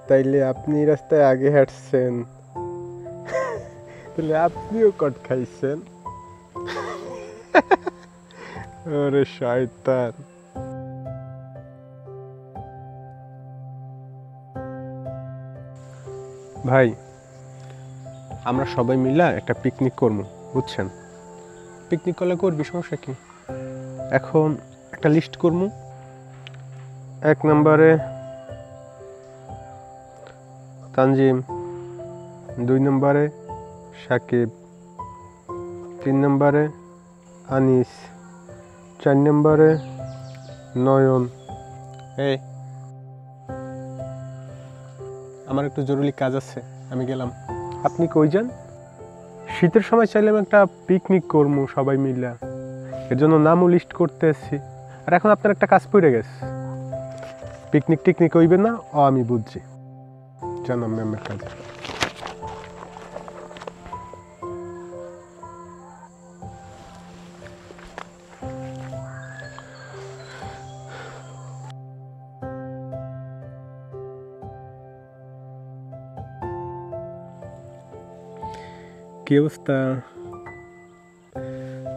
তাইলে আপনি রাস্তায় আগে হাঁটছেন, তাহলে আপনিও কট খাইছেন। ওরে শয়তান। ভাই, আমরা সবাই মিলা একটা পিকনিক করবো, বুঝছেন? পিকনিক করলে করবি, সমস্যা কি? এখন একটা লিস্ট করবো। 1 নম্বরে তানজিম, 2 নম্বরে সাকিব, 3 নম্বরে আনিস, 4 নম্বরে নয়ন। এই, আমার একটু জরুরি কাজ আছে, আমি গেলাম। আপনি কই যান? শীতের সময় চাইলে আমি একটা পিকনিক করবো সবাই মিলে, এর জন্য নামও লিস্ট করতে এসেছি। আর এখন আপনার একটা কাজ পড়ে গেছে, পিকনিক টিকনিক হইবে না। আমি বুঝছি, জানাম ম্যামের কাজ। কি অবস্থা?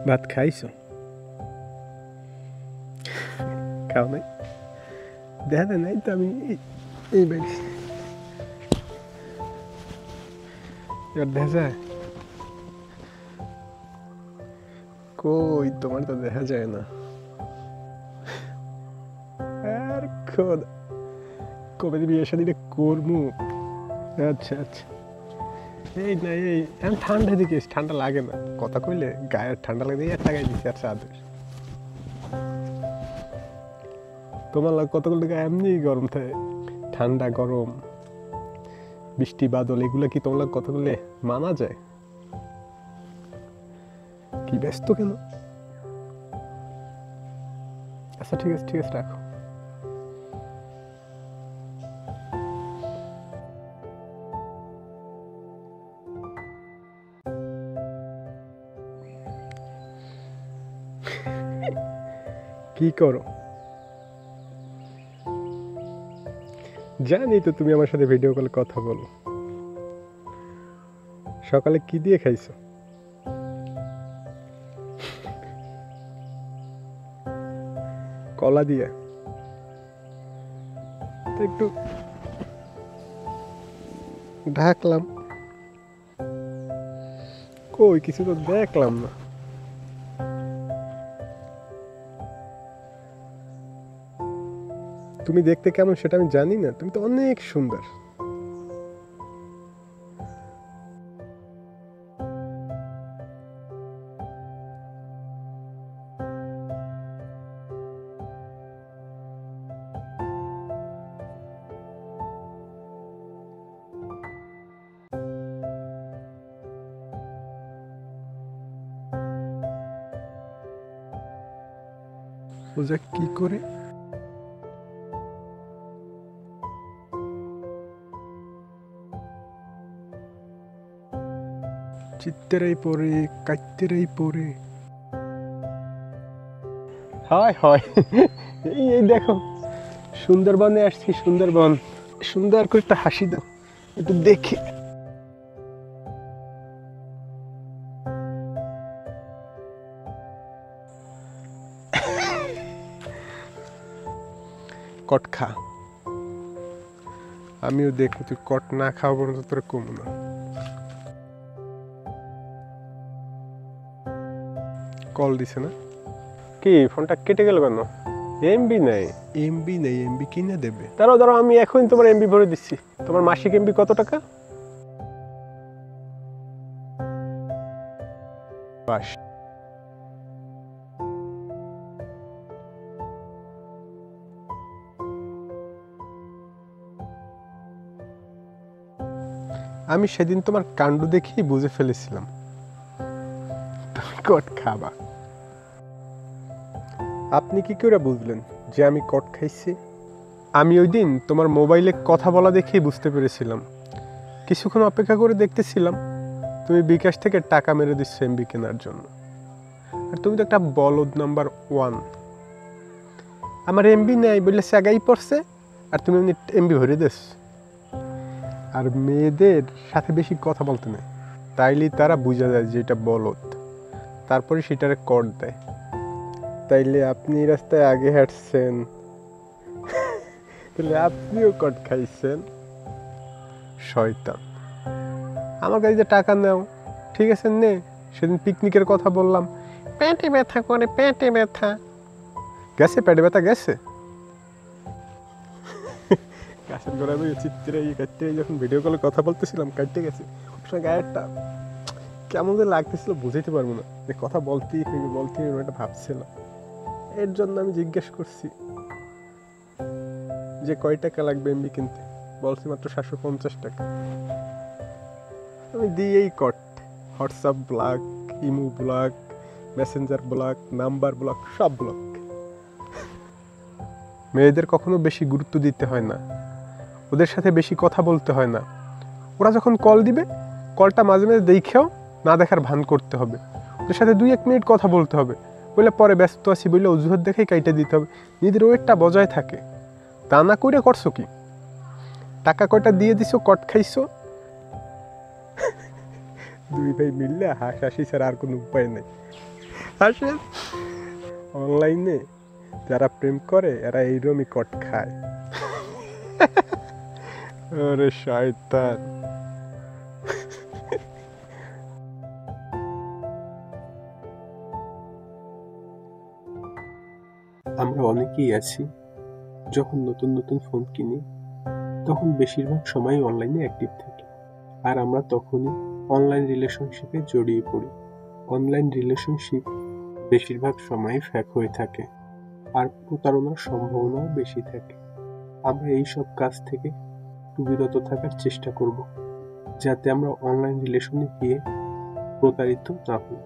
ভাত খাইছো? খাও নাই? দেখা নাই তো, আমি এই বাড়ি এবার দেখা যায় কই? তোমার তো দেখা যায় না। আর খোদা, কবে বিয়ে শাদিটা করবো? আচ্ছা আচ্ছা, এই না এই আমি ঠান্ডা দিকে, ঠান্ডা লাগে না, কথা কইলে গায়ে ঠান্ডা লাগে, আর লাগাই দিচ্ছি। আর চাদর তোমার লাগে কতগুলো টাকা এমনি গরম থাকে, ঠান্ডা গরম বৃষ্টি বাদল এগুলা কি তোমার লাগে কতগুলো মানা যায়? কি ব্যস্ত কেন? আচ্ছা ঠিক আছে ঠিক আছে, রাখো। কি করো? জানি তো তুমি আমার সাথে ভিডিও কলে কথা বলো। সকালে কি দিয়ে খাইছো? কলা দিয়ে? তো একটু ঢাকলাম, কই কিছু তো দেখলাম না। তুমি দেখতে কেমন সেটা আমি জানি না, তুমি তো অনেক সুন্দর। বোঝা কি করে? চিত্তেরাই পরে কাইত্তেরাই পরে। হয় হয়, এই এই দেখো, সুন্দরবনে আসছি, সুন্দরবন। সুন্দর করে একটা হাসি দাও, একটু দেখি। কট খা, আমিও দেখবো তুই কট না খাওয়া পর্যন্ত তোর কমু না। কল দিছে না? কি ফোনটা কেটে গেল কেন? এমবি নাই? এমবি নেই, এমবি কিনে দেবে। দাঁড়াও দাঁড়াও, আমি এখন তোমার এমবি ভরে দিচ্ছি। তোমার মাসিক এমবি কত টাকা? 5। আমি সেদিন তোমার কাণ্ড দেখেই বুঝে ফেলেছিলাম তুমি কট খাবা। আপনি কি করে বুঝলেন যে আমি কট খাইছি? আমি ওই দিন তোমার মোবাইলে কথা বলা দেখেই বুঝতে পেরেছিলাম। কিছুক্ষণ অপেক্ষা করে দেখতেছিলাম তুমি বিকাশ থেকে টাকা মেরে দিচ্ছ এমবি কেনার জন্য। আর তুমি তো একটা বলদ নাম্বার 1। আমার এমবি নেই বললে স্যাগাই পড়ছে, আর তুমি এমবি ভরে দিস। আর মেয়েদের সাথে বেশি কথা বলতে নেই, তাইলেই তারা বোঝা যায় যে এটা বলদ, তারপরে সেটারে কর দেয়। তাইলে আপনি রাস্তায় আগে হাঁটছেন, তাহলে আপনিও কট খাইছেন। শয়তান। আমার কাছে যে টাকা নেও, ঠিক আছে নে। সেদিন পিকনিকের কথা বললাম, পেটে ব্যথা করে, পেটে ব্যথা গেছে, পেটে ব্যথা গেছে। গাছের গোড়া আমি চিত্রে কাটতে যখন ভিডিও কলে কথা বলতেছিলাম কাটতে গেছে, গায়েরটা কেমন যে লাগতেছিল বুঝাইতে পারবো না, যে কথা বলতেই এটা ভাবছিলাম। এর জন্য আমি জিজ্ঞেস করছি যে কয় টাকা লাগবে এমবি কিনতে, বলছি মাত্র 750 টাকা। আমি দিয়েই কট, WhatsApp block, Imo block, messenger block, number block, সব ব্লক। মেয়েদের কখনো বেশি গুরুত্ব দিতে হয় না, ওদের সাথে বেশি কথা বলতে হয় না। ওরা যখন কল দিবে, কলটা মাঝে মাঝে দেখেও না দেখার ভান করতে হবে। ওদের সাথে 2-1 মিনিট কথা বলতে হবে, বলে পরে ব্যস্ত আছি বলে অজুহাত দেখেই কাইটে দিতে হবে। নিজের ওয়েটটা বজায় থাকে। তা না করে করছো কি? টাকা কয়টা দিয়ে দিছো, কট খাইছো। দুই ভাই মিললে হাসাহাসি ছাড়া আর কোনো উপায় নেই। হাসেন। অনলাইনে যারা প্রেম করে এরা এইরকমই কট খায়। আরে শয়তান। আমরা অনেকেই আছি, যখন নতুন নতুন ফোন কিনি তখন বেশিরভাগ সময় অনলাইনে অ্যাক্টিভ থাকি, আর আমরা তখনই অনলাইন রিলেশনশিপে জড়িয়ে পড়ি। অনলাইন রিলেশনশিপ বেশিরভাগ সময় ফ্যাক হয়ে থাকে, আর প্রতারণার সম্ভাবনাও বেশি থাকে। আমরা এই সব কাজ থেকে একটু বিরত থাকার চেষ্টা করব, যাতে আমরা অনলাইন রিলেশনে গিয়ে প্রতারিত না হই।